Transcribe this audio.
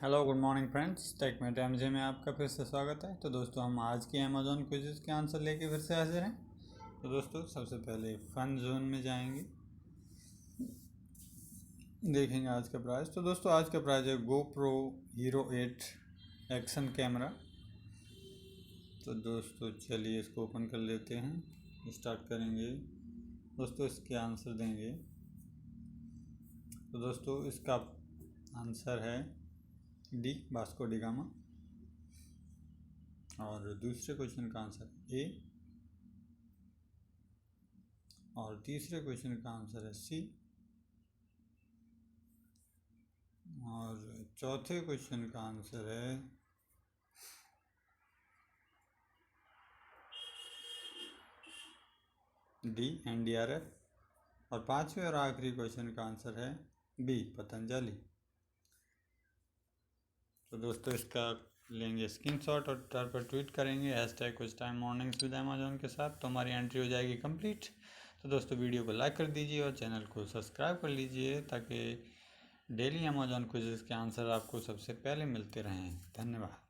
Hello good morning friends, tech में time जे में आपका फिर से स्वागत है। तो दोस्तों हम आज के अमेजोन क्विज़ के आंसर लेके फिर से हाजिर हैं। तो दोस्तों सबसे पहले फन जोन में जाएंगे, देखेंगे आज का प्राइस। तो दोस्तों आज का प्राइस है GoPro Hero 8 एक्शन कैमरा। तो दोस्तों चलिए इसको ओपन कर लेते हैं, स्टार्ट करेंगे। दोस्तों इसके आंसर देंगे। तो दोस्तों इसका आंसर है डी, वास्को डी गामा। और दूसरे क्वेश्चन का आंसर ए, और तीसरे क्वेश्चन का आंसर है सी, और चौथे क्वेश्चन का आंसर है डी, NDRF। और पांचवें और आखिरी क्वेश्चन का आंसर है बी, पतंजलि। तो दोस्तों इसका लेंगे स्क्रीनशॉट और ट्विटर पर ट्वीट करेंगे कुछ टाइम मॉर्निंग्स विद अमेजोन के साथ। तो हमारी एंट्री हो जाएगी कंप्लीट। तो दोस्तों वीडियो को लाइक कर दीजिए और चैनल को सब्सक्राइब कर लीजिए ताकि डेली अमेजोन क्विज़ के आंसर आपको सबसे पहले मिलते रहें। धन्यवाद।